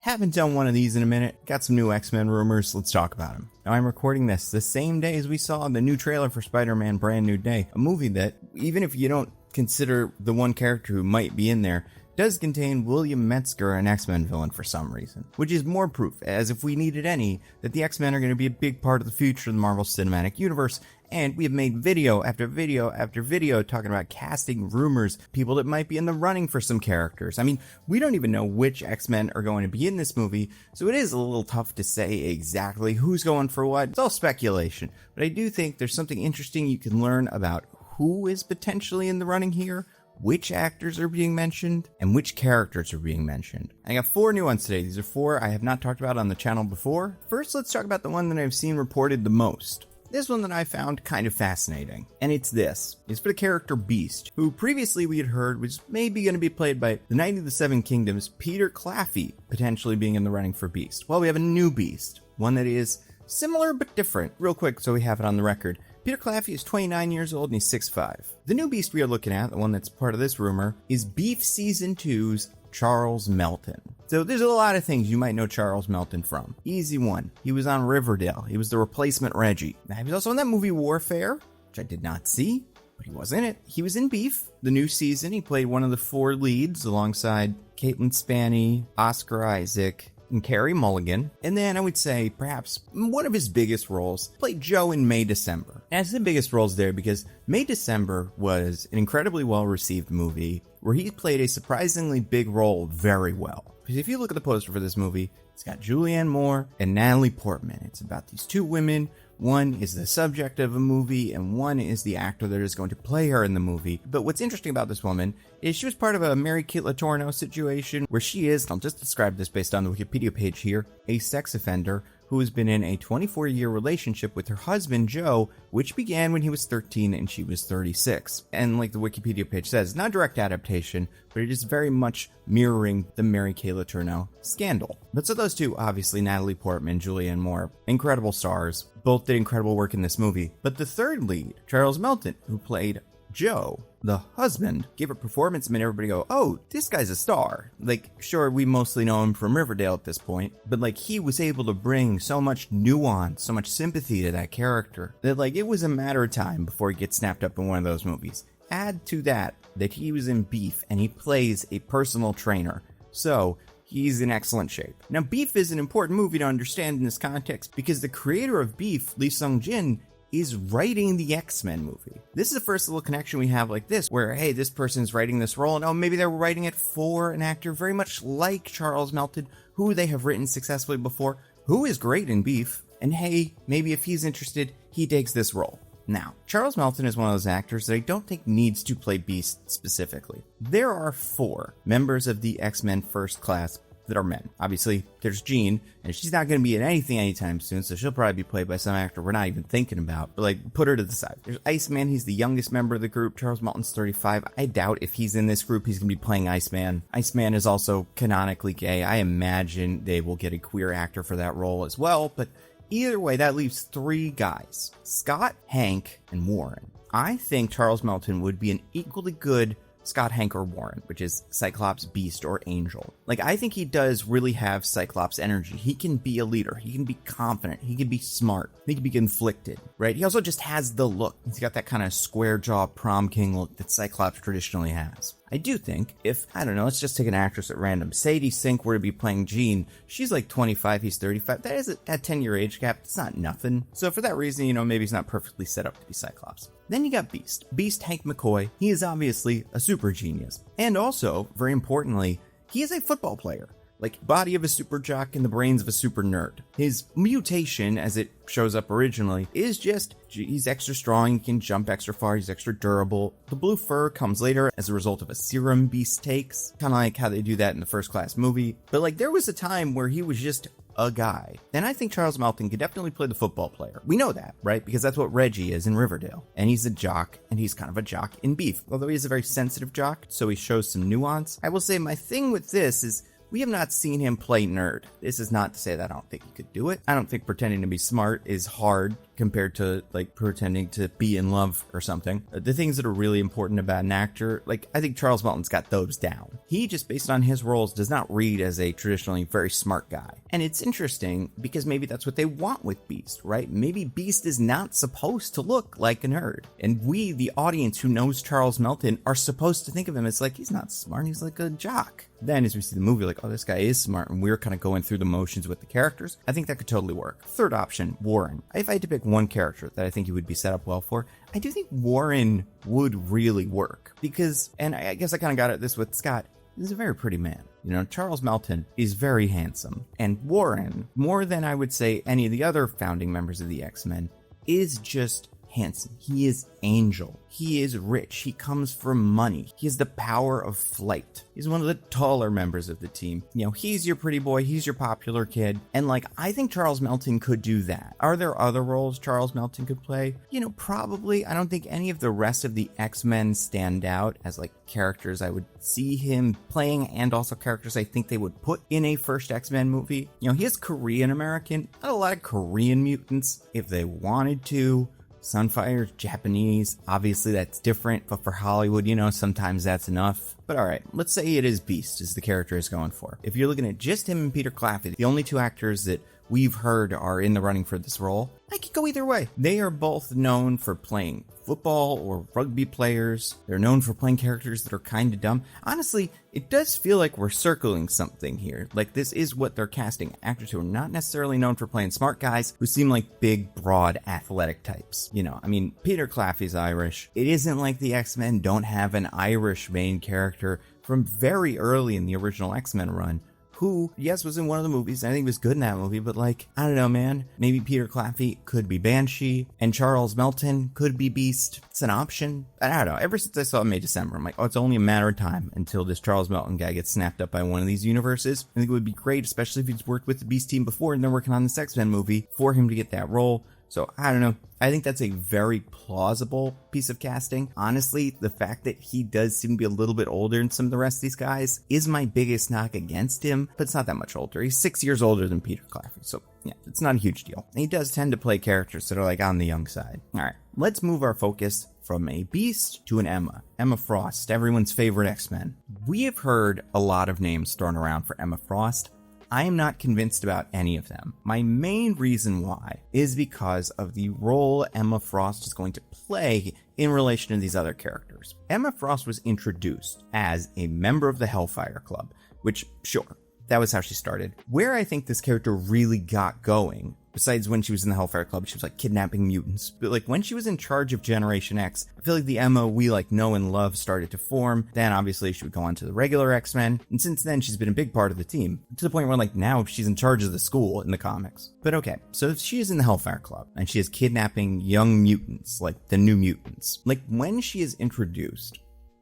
Haven't done one of these in a minute. Got some new X-Men rumors. Let's talk about them. Now, I'm recording this the same day as we saw the new trailer for Spider-Man Brand New Day, a movie that, even if you don't consider the one character who might be in there, does contain William Metzger, an X-Men villain for some reason, which is more proof, as if we needed any, that the X-Men are going to be a big part of the future of the Marvel Cinematic Universe, and we have made video after video after video talking about casting rumors, people that might be in the running for some characters. I mean, we don't even know which X-Men are going to be in this movie, so it is a little tough to say exactly who's going for what. It's all speculation, but I do think there's something interesting you can learn about who is potentially in the running here, which actors are being mentioned, and which characters are being mentioned. I got 4 new ones today. These are 4 I have not talked about on the channel before. First, let's talk about the one that I've seen reported the most. This one that I found kind of fascinating, and it's this. It's for the character Beast, who previously we had heard was maybe going to be played by the Knight of the Seven Kingdoms, Peter Claffey, potentially being in the running for Beast. Well, we have a new Beast, one that is similar but different. Real quick, so we have it on the record. Peter Claffey is 29 years old and he's 6'5". The new Beast we are looking at, the one that's part of this rumor, is Beef Season 2's Charles Melton. So there's a lot of things you might know Charles Melton from. Easy one. He was on Riverdale. He was the replacement Reggie. Now, he was also in that movie Warfare, which I did not see, but he was in it. He was in Beef, the new season. He played one of the 4 leads alongside Caitlin Spaney, Oscar Isaac, and Carey Mulligan. And then I would say perhaps one of his biggest roles, played Joe in May December. And it's the biggest roles there because May December was an incredibly well-received movie where he played a surprisingly big role very well. Because if you look at the poster for this movie, it's got Julianne Moore and Natalie Portman. It's about these 2 women. One is the subject of a movie, and one is the actor that is going to play her in the movie. But what's interesting about this woman is she was part of a Mary-Kate Letourneau situation where she is, I'll just describe this based on the Wikipedia page here, a sex offender who has been in a 24-year relationship with her husband, Joe, which began when he was 13 and she was 36. And like the Wikipedia page says, not a direct adaptation, but it is very much mirroring the Mary-Kate Letourneau scandal. But so those 2, obviously Natalie Portman, Julianne Moore, incredible stars, both did incredible work in this movie. But the 3rd lead, Charles Melton, who played Joe, the husband, gave a performance and made everybody go, oh, this guy's a star. Like, sure, we mostly know him from Riverdale at this point, but like he was able to bring so much nuance, so much sympathy to that character that like it was a matter of time before he gets snapped up in one of those movies. Add to that he was in Beef and he plays a personal trainer. So he's in excellent shape. Now, Beef is an important movie to understand in this context because the creator of Beef, Lee Sung-jin, is writing the X-Men movie. This is the first little connection we have like this, where, hey, this person's writing this role, and oh, maybe they're writing it for an actor very much like Charles Melton, who they have written successfully before, who is great in Beef, and hey, maybe if he's interested, he takes this role. Now, Charles Melton is one of those actors that I don't think needs to play Beast specifically. There are 4 members of the X-Men First Class that are men. Obviously, there's Jean, and she's not going to be in anything anytime soon, so she'll probably be played by some actor we're not even thinking about, but like, put her to the side. There's Iceman, he's the youngest member of the group. Charles Melton's 35. I doubt if he's in this group, he's going to be playing Iceman. Iceman is also canonically gay. I imagine they will get a queer actor for that role as well, but either way, that leaves 3 guys. Scott, Hank, and Warren. I think Charles Melton would be an equally good Scott, Hank, or Warren, which is Cyclops, Beast, or Angel. Like, I think he does really have Cyclops energy. He can be a leader. He can be confident. He can be smart. He can be conflicted, right? He also just has the look. He's got that kind of square jaw prom king look that Cyclops traditionally has. I do think if, I don't know, let's just take an actress at random. Sadie Sink were to be playing Jean. She's like 25, he's 35. That is that 10-year age gap. It's not nothing. So for that reason, you know, maybe he's not perfectly set up to be Cyclops. Then you got Beast. Beast Hank McCoy. He is obviously a super genius. And also, very importantly, he is a football player. Like, body of a super jock and the brains of a super nerd. His mutation, as it shows up originally, is just, he's extra strong, he can jump extra far, he's extra durable. The blue fur comes later as a result of a serum Beast takes, kind of like how they do that in the First Class movie. But like, there was a time where he was just a guy. And I think Charles Melton could definitely play the football player. We know that, right? Because that's what Reggie is in Riverdale. And he's a jock, and he's kind of a jock in Beef. Although he's a very sensitive jock, so he shows some nuance. I will say my thing with this is, we have not seen him play nerd. This is not to say that I don't think he could do it. I don't think pretending to be smart is hard compared to like pretending to be in love or something. The things that are really important about an actor, like I think Charles Melton's got those down. He just based on his roles does not read as a traditionally very smart guy. And it's interesting because maybe that's what they want with Beast, right? Maybe Beast is not supposed to look like a nerd. And we, the audience who knows Charles Melton, are supposed to think of him as like, he's not smart, he's like a jock. Then as we see the movie, like, oh, this guy is smart, and we're kind of going through the motions with the characters. I think that could totally work. Third option, Warren. If I had to pick one character that I think he would be set up well for, I do think Warren would really work. Because, and I guess I kind of got at this with Scott, he's a very pretty man. You know, Charles Melton is very handsome. And Warren, more than I would say any of the other founding members of the X-Men, is just handsome. He is Angel. He is rich. He comes from money. He has the power of flight. He's one of the taller members of the team. You know, he's your pretty boy. He's your popular kid. And like, I think Charles Melton could do that. Are there other roles Charles Melton could play? You know, probably. I don't think any of the rest of the X-Men stand out as like characters I would see him playing, and also characters I think they would put in a first X-Men movie. You know, he is Korean American. Not a lot of Korean mutants if they wanted to. Sunfire's Japanese, obviously that's different, but for Hollywood, you know, sometimes that's enough. But alright, let's say it is Beast is the character is going for. If you're looking at just him and Peter Claffey, the only two actors that we've heard are in the running for this role, I could go either way. They are both known for playing football or rugby players. They're known for playing characters that are kind of dumb. Honestly, it does feel like we're circling something here. Like this is what they're casting. Actors who are not necessarily known for playing smart guys who seem like big, broad, athletic types. You know, I mean, Peter Claffey's Irish. It isn't like the X-Men don't have an Irish main character from very early in the original X-Men run, who, yes, was in one of the movies. I think he was good in that movie, but like, I don't know, man. Maybe Peter Claffey could be Banshee, and Charles Melton could be Beast. It's an option. I don't know. Ever since I saw May December, I'm like, oh, it's only a matter of time until this Charles Melton guy gets snapped up by one of these universes. I think it would be great, especially if he's worked with the Beast team before and they're working on this X-Men movie, for him to get that role. So, I don't know. I think that's a very plausible piece of casting. Honestly, the fact that he does seem to be a little bit older than some of the rest of these guys is my biggest knock against him, but it's not that much older. He's 6 years older than Peter Claffey, so yeah, it's not a huge deal. And he does tend to play characters that are like on the young side. Alright, let's move our focus from a Beast to an Emma. Emma Frost, everyone's favorite X-Men. We have heard a lot of names thrown around for Emma Frost. I am not convinced about any of them. My main reason why is because of the role Emma Frost is going to play in relation to these other characters. Emma Frost was introduced as a member of the Hellfire Club, which, sure, that was how she started. Where I think this character really got going, besides when she was in the Hellfire Club, she was like kidnapping mutants. But like when she was in charge of Generation X, I feel like the Emma we like know and love started to form. Then obviously she would go on to the regular X-Men. And since then she's been a big part of the team. To the point where like now she's in charge of the school in the comics. But okay, so if she is in the Hellfire Club and she is kidnapping young mutants, like the New Mutants, like when she is introduced,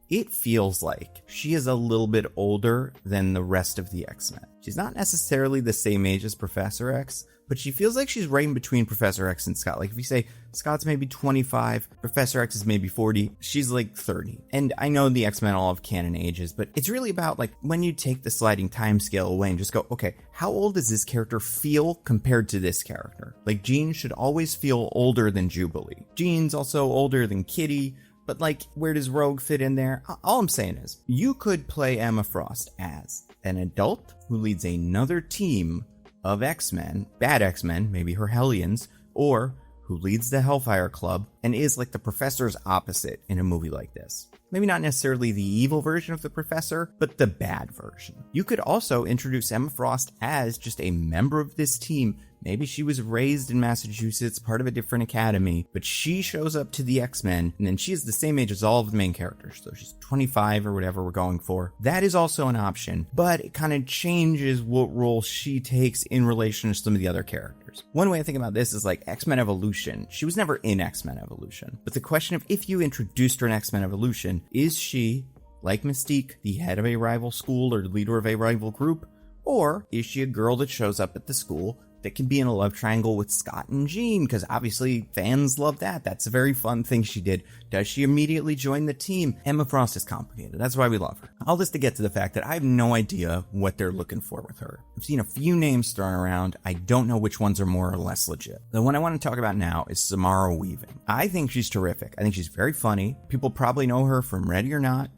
it feels like she is a little bit older than the rest of the X-Men. She's not necessarily the same age as Professor X, but she feels like she's right in between Professor X and Scott. Like if you say Scott's maybe 25, Professor X is maybe 40, she's like 30. And I know the X-Men all have canon ages, but it's really about like when you take the sliding time scale away and just go, okay, how old does this character feel compared to this character? Like Jean should always feel older than Jubilee. Jean's also older than Kitty. But like, where does Rogue fit in there? All I'm saying is, you could play Emma Frost as an adult who leads another team of X-Men, bad X-Men, maybe her Hellions, or who leads the Hellfire Club and is like the Professor's opposite in a movie like this. Maybe not necessarily the evil version of the Professor, but the bad version. You could also introduce Emma Frost as just a member of this team. Maybe she was raised in Massachusetts, part of a different academy, but she shows up to the X-Men, and then she is the same age as all of the main characters, so she's 25 or whatever we're going for. That is also an option, but it kind of changes what role she takes in relation to some of the other characters. One way I think about this is like X-Men Evolution. She was never in X-Men Evolution, but the question of if you introduced her in X-Men Evolution, is she, like Mystique, the head of a rival school or leader of a rival group? Or is she a girl that shows up at the school that can be in a love triangle with Scott and Jean, because obviously fans love that. That's a very fun thing she did. Does she immediately join the team? Emma Frost is complicated. That's why we love her. All this to get to the fact that I have no idea what they're looking for with her. I've seen a few names thrown around. I don't know which ones are more or less legit. The one I want to talk about now is Samara Weaving. I think she's terrific. I think she's very funny. People probably know her from Ready or Not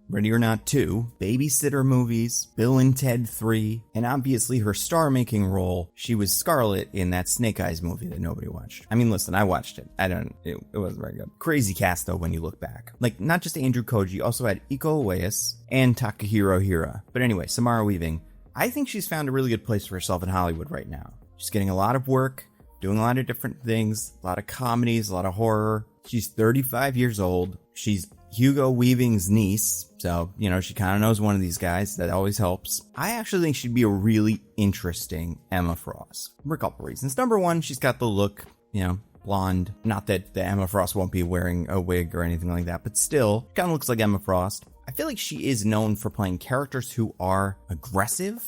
2, Babysitter movies, Bill and Ted 3, and obviously her star-making role. She was Scarlet in that Snake Eyes movie that nobody watched. I mean, listen, I watched it. It wasn't very good. Crazy cast, though, when you look back. Like, not just Andrew Koji, also had Iko Uwais and Takahiro Hira. But anyway, Samara Weaving, I think she's found a really good place for herself in Hollywood right now. She's getting a lot of work, doing a lot of different things, a lot of comedies, a lot of horror. She's 35 years old. She's Hugo Weaving's niece, so, she kind of knows one of these guys. That always helps. I actually think she'd be a really interesting Emma Frost for a couple reasons. Number one, she's got the look, blonde. Not that the Emma Frost won't be wearing a wig or anything like that, but still, kind of looks like Emma Frost. I feel like she is known for playing characters who are aggressive,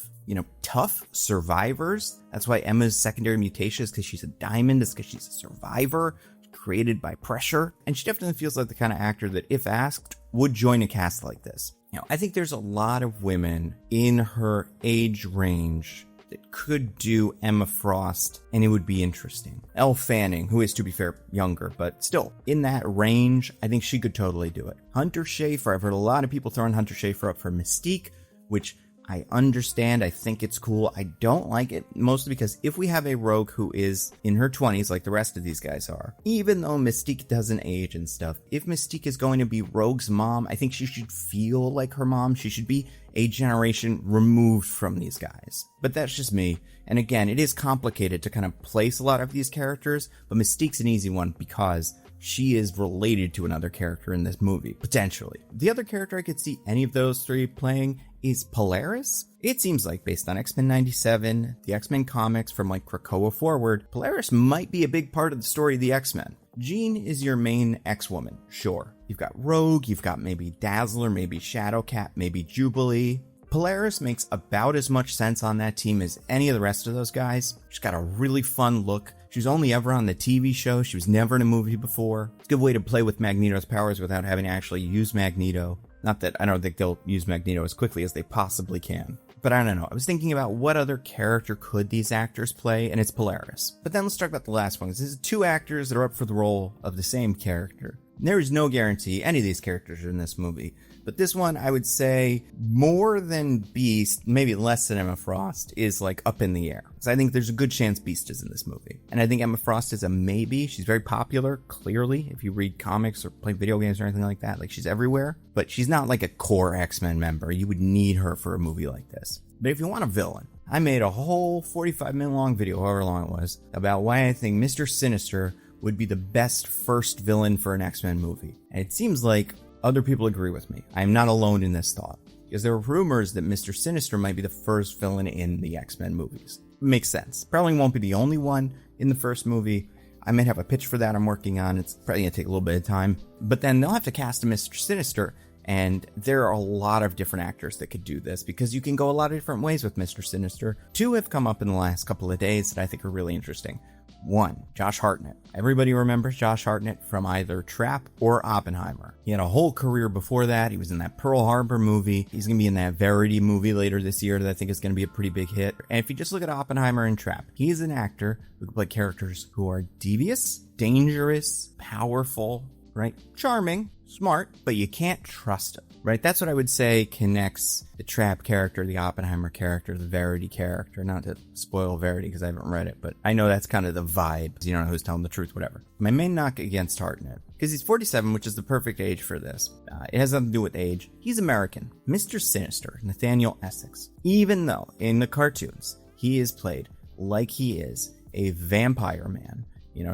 tough survivors. That's why Emma's secondary mutation is because she's a diamond. It's because she's a survivor created by pressure. And she definitely feels like the kind of actor that, if asked, would join a cast like this. I think there's a lot of women in her age range that could do Emma Frost, and it would be interesting. Elle Fanning, who is, to be fair, younger, but still, in that range, I think she could totally do it. Hunter Schafer, I've heard a lot of people throwing Hunter Schafer up for Mystique, which I understand. I think it's cool. I don't like it, mostly because if we have a Rogue who is in her 20s, like the rest of these guys are, even though Mystique doesn't age and stuff, if Mystique is going to be Rogue's mom, I think she should feel like her mom. She should be a generation removed from these guys. But that's just me. And again, it is complicated to kind of place a lot of these characters, but Mystique's an easy one because she is related to another character in this movie, potentially. The other character I could see any of those three playing is Polaris. It seems like, based on X-Men 97, the X-Men comics from like Krakoa forward, Polaris might be a big part of the story of the X-Men. Jean is your main X-Woman, sure. You've got Rogue, you've got maybe Dazzler, maybe Shadowcat, maybe Jubilee. Polaris makes about as much sense on that team as any of the rest of those guys. She's got a really fun look. She was only ever on the TV show. She was never in a movie before. It's a good way to play with Magneto's powers without having to actually use Magneto. Not that I don't think they'll use Magneto as quickly as they possibly can. But I don't know. I was thinking about what other character could these actors play, and it's Polaris. But then let's talk about the last one. This is two actors that are up for the role of the same character. There is no guarantee any of these characters are in this movie. But this one, I would say, more than Beast, maybe less than Emma Frost, is like up in the air. So I think there's a good chance Beast is in this movie. And I think Emma Frost is a maybe. She's very popular, clearly, if you read comics or play video games or anything like that. Like, she's everywhere. But she's not like a core X-Men member. You would need her for a movie like this. But if you want a villain, I made a whole 45-minute long video, however long it was, about why I think Mr. Sinister would be the best first villain for an X-Men movie. And it seems like other people agree with me. I am not alone in this thought, because there are rumors that Mr. Sinister might be the first villain in the X-Men movies. Makes sense. Probably won't be the only one in the first movie. I might have a pitch for that I'm working on. It's probably going to take a little bit of time. But then they'll have to cast a Mr. Sinister, and there are a lot of different actors that could do this, because you can go a lot of different ways with Mr. Sinister. Two have come up in the last couple of days that I think are really interesting. One, Josh Hartnett. Everybody remembers Josh Hartnett from either Trap or Oppenheimer. He had a whole career before that. He was in that Pearl Harbor movie. He's going to be in that Verity movie later this year that I think is going to be a pretty big hit. And if you just look at Oppenheimer and Trap, he is an actor who can play characters who are devious, dangerous, powerful, right? Charming, smart, but you can't trust him, right? That's what I would say connects the Trap character, the Oppenheimer character, the Verity character. Not to spoil Verity because I haven't read it, but I know that's kind of the vibe. You don't know who's telling the truth, whatever. My main knock against Hartnett, because he's 47, which is the perfect age for this. It has nothing to do with age. He's American. Mr. Sinister, Nathaniel Essex. Even though in the cartoons, he is played like he is a vampire man,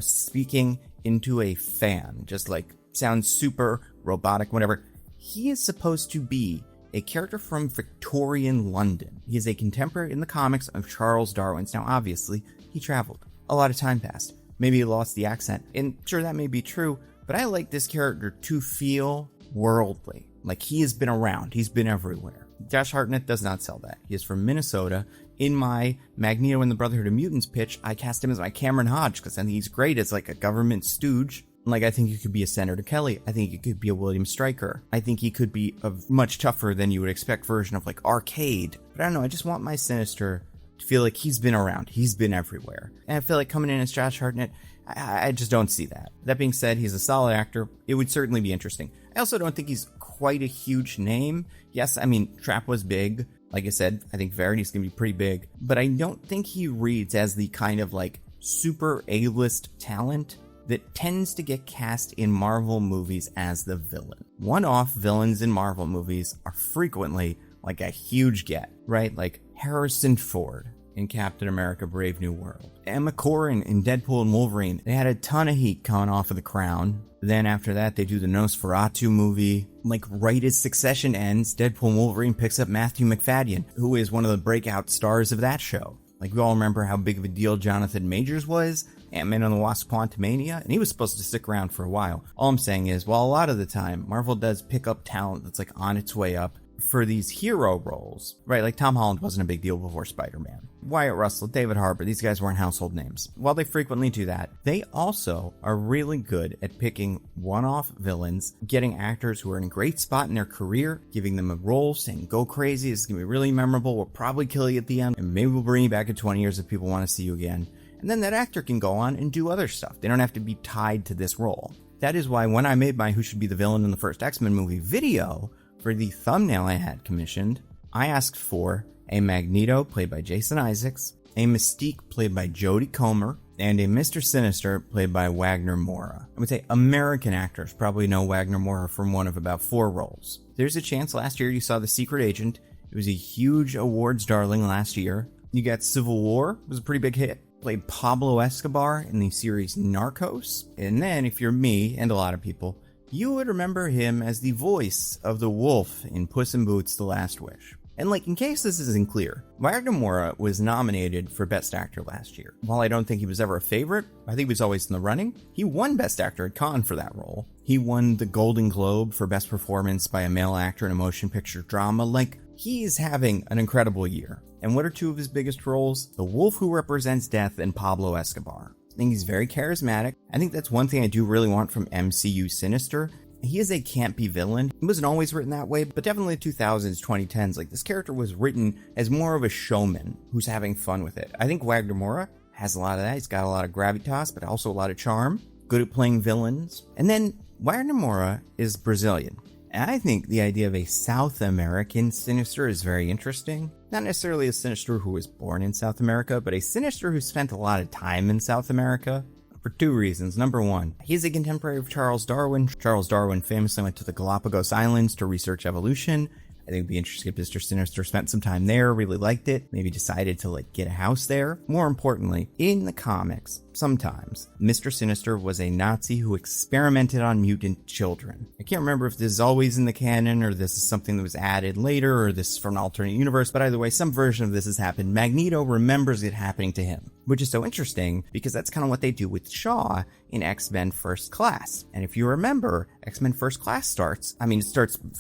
speaking into a fan, just like sounds super robotic, whatever. He is supposed to be a character from Victorian London. He is a contemporary in the comics of Charles Darwin's. Now, obviously, he traveled. A lot of time passed. Maybe he lost the accent. And sure, that may be true, but I like this character to feel worldly. Like he has been around. He's been everywhere. Josh Hartnett does not sell that. He is from Minnesota. In my Magneto and the Brotherhood of Mutants pitch, I cast him as my Cameron Hodge because I think he's great as like a government stooge. Like, I think he could be a Senator Kelly. I think he could be a William Stryker. I think he could be a much tougher than you would expect version of like Arcade. But I don't know, I just want my Sinister to feel like he's been around. He's been everywhere. And I feel like coming in as Josh Hartnett, I just don't see that. That being said, he's a solid actor. It would certainly be interesting. I also don't think he's quite a huge name. Yes, I mean, Trap was big. Like I said, I think Verity's going to be pretty big. But I don't think he reads as the kind of like super A-list talent that tends to get cast in Marvel movies as the villain. One-off villains in Marvel movies are frequently like a huge get, right? Like Harrison Ford in Captain America Brave New World. Emma Corrin in Deadpool and Wolverine. They had a ton of heat coming off of The Crown. Then after that, they do the Nosferatu movie. Like right as Succession ends, Deadpool and Wolverine picks up Matthew McFadden, who is one of the breakout stars of that show. Like, we all remember how big of a deal Jonathan Majors was, Ant-Man and the Wasp: Quantumania, and he was supposed to stick around for a while. All I'm saying is, while a lot of the time, Marvel does pick up talent that's like on its way up for these hero roles, right? Like Tom Holland wasn't a big deal before Spider-Man. Wyatt Russell, David Harbour, these guys weren't household names. While they frequently do that, they also are really good at picking one-off villains, getting actors who are in a great spot in their career, giving them a role, saying, go crazy, this is going to be really memorable, we'll probably kill you at the end, and maybe we'll bring you back in 20 years if people want to see you again. And then that actor can go on and do other stuff. They don't have to be tied to this role. That is why when I made my Who Should Be the Villain in the First X-Men movie video, for the thumbnail I had commissioned, I asked for a Magneto played by Jason Isaacs, a Mystique played by Jodie Comer, and a Mr. Sinister played by Wagner Moura. I would say American actors probably know Wagner Moura from one of about 4 roles. There's a chance last year you saw The Secret Agent. It was a huge awards darling last year. You got Civil War, it was a pretty big hit. Played Pablo Escobar in the series Narcos. And then, if you're me, and a lot of people, you would remember him as the voice of the wolf in Puss in Boots: The Last Wish. And like, in case this isn't clear, Wagner Moura was nominated for Best Actor last year. While I don't think he was ever a favorite, I think he was always in the running. He won Best Actor at Cannes for that role. He won the Golden Globe for Best Performance by a Male Actor in a Motion Picture Drama. Like, he's having an incredible year. And what are 2 of his biggest roles? The Wolf Who Represents Death and Pablo Escobar. I think he's very charismatic. I think that's one thing I do really want from MCU Sinister. He is a campy villain. He wasn't always written that way, but definitely the 2000s, 2010s, like this character was written as more of a showman who's having fun with it. I think Wagner Moura has a lot of that. He's got a lot of gravitas, but also a lot of charm. Good at playing villains. And then Wagner Moura is Brazilian. And I think the idea of a South American Sinister is very interesting. Not necessarily a Sinister who was born in South America, but a Sinister who spent a lot of time in South America. For 2 reasons. Number 1, he's a contemporary of Charles Darwin. Charles Darwin famously went to the Galapagos Islands to research evolution. I think it'd be interesting if Mr. Sinister spent some time there, really liked it, maybe decided to like get a house there. More importantly, in the comics, sometimes Mr. Sinister was a Nazi who experimented on mutant children. I can't remember if this is always in the canon or this is something that was added later or this is from an alternate universe, but either way, some version of this has happened. Magneto remembers it happening to him, which is so interesting because that's kind of what they do with Shaw in X-Men First Class. And if you remember, X-Men First Class starts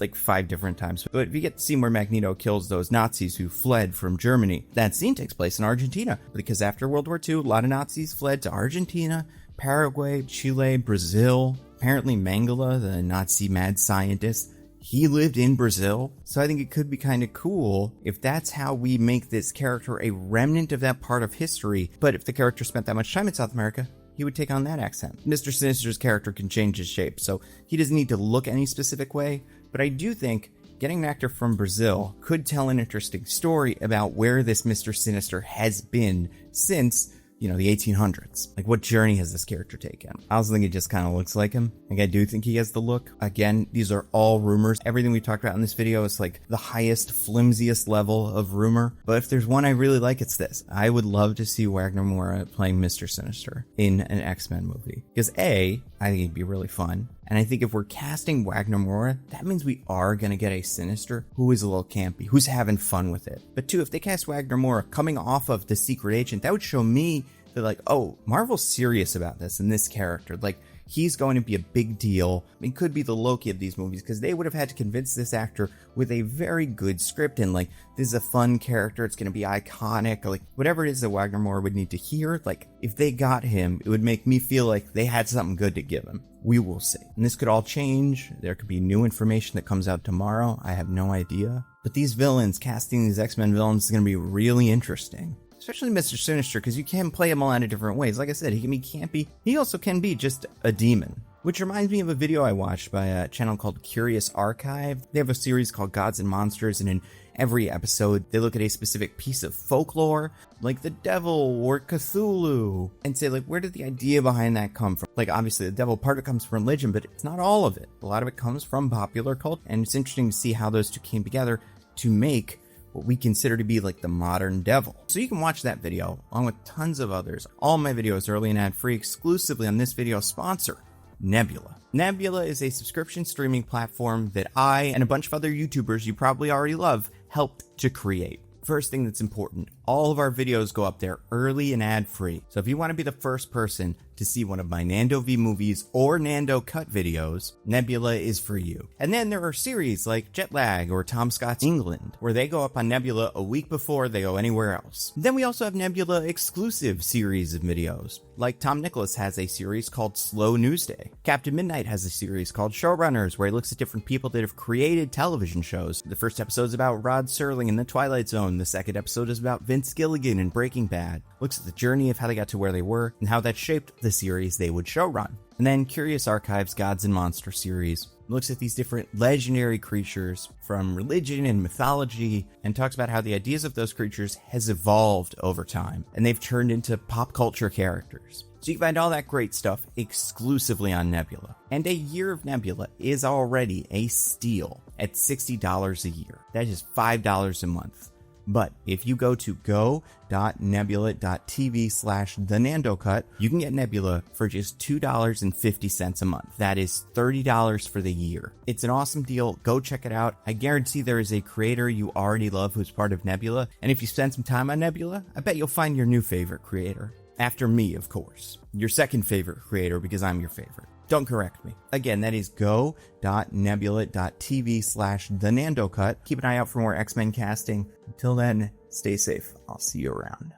like 5 different times, but if you get to see where Magneto kills those Nazis who fled from Germany, that scene takes place in Argentina because after World War II, a lot of Nazis fled to Argentina, Paraguay, Chile, Brazil. Apparently Mengele, the Nazi mad scientist, he lived in Brazil. So I think it could be kind of cool if that's how we make this character a remnant of that part of history. But if the character spent that much time in South America, he would take on that accent. Mr. Sinister's character can change his shape, so he doesn't need to look any specific way. But I do think getting an actor from Brazil could tell an interesting story about where this Mr. Sinister has been since, the 1800s. Like, what journey has this character taken? I also think it just kind of looks like him. Like, I do think he has the look. Again, these are all rumors. Everything we talked about in this video is like the highest, flimsiest level of rumor. But if there's one I really like, it's this. I would love to see Wagner Moura playing Mr. Sinister in an X-Men movie. Because A, I think it'd be really fun. And I think if we're casting Wagner Moura, that means we are going to get a Sinister who is a little campy, who's having fun with it. But 2, if they cast Wagner Moura coming off of The Secret Agent, that would show me that like, oh, Marvel's serious about this and this character. Like, he's going to be a big deal. He could be the Loki of these movies, because they would have had to convince this actor with a very good script and like, this is a fun character, it's going to be iconic, like whatever it is that Wagner Moore would need to hear. Like if they got him, it would make me feel like they had something good to give him. We will see. And this could all change. There could be new information that comes out tomorrow. I have no idea. But these villains, casting these X-Men villains, is going to be really interesting. Especially Mr. Sinister, because you can play him a lot of different ways. Like I said, he can be campy. He also can be just a demon. Which reminds me of a video I watched by a channel called Curious Archive. They have a series called Gods and Monsters, and in every episode, they look at a specific piece of folklore, like the devil or Cthulhu, and say, like, where did the idea behind that come from? Like, obviously, the devil, part of it comes from religion, but it's not all of it. A lot of it comes from popular culture, and it's interesting to see how those two came together to make what we consider to be like the modern devil. So you can watch that video, along with tons of others. All my videos are early and ad-free exclusively on this video sponsor, Nebula. Nebula is a subscription streaming platform that I and a bunch of other YouTubers you probably already love helped to create. First thing that's important, all of our videos go up there early and ad-free. So if you want to be the first person to see one of my Nando V movies or Nando Cut videos, Nebula is for you. And then there are series like Jetlag or Tom Scott's England, where they go up on Nebula a week before they go anywhere else. Then we also have Nebula exclusive series of videos, like Tom Nicholas has a series called Slow News Day. Captain Midnight has a series called Showrunners, where he looks at different people that have created television shows. The first episode is about Rod Serling in The Twilight Zone. The second episode is about Vince Gilligan in Breaking Bad. Looks at the journey of how they got to where they were and how that shaped the series they would showrun. And then Curious Archive's Gods and Monster series looks at these different legendary creatures from religion and mythology and talks about how the ideas of those creatures has evolved over time and they've turned into pop culture characters. So you can find all that great stuff exclusively on Nebula. And a year of Nebula is already a steal at $60 a year. That is $5 a month. But if you go to go.nebula.tv/thenandocut, you can get Nebula for just $2.50 a month. That is $30 for the year. It's an awesome deal. Go check it out. I guarantee there is a creator you already love who's part of Nebula. And if you spend some time on Nebula, I bet you'll find your new favorite creator. After me, of course. Your second favorite creator, because I'm your favorite. Don't correct me. Again, that is go.nebula.tv/thenandocut. Keep an eye out for more X-Men casting. Until then, stay safe. I'll see you around.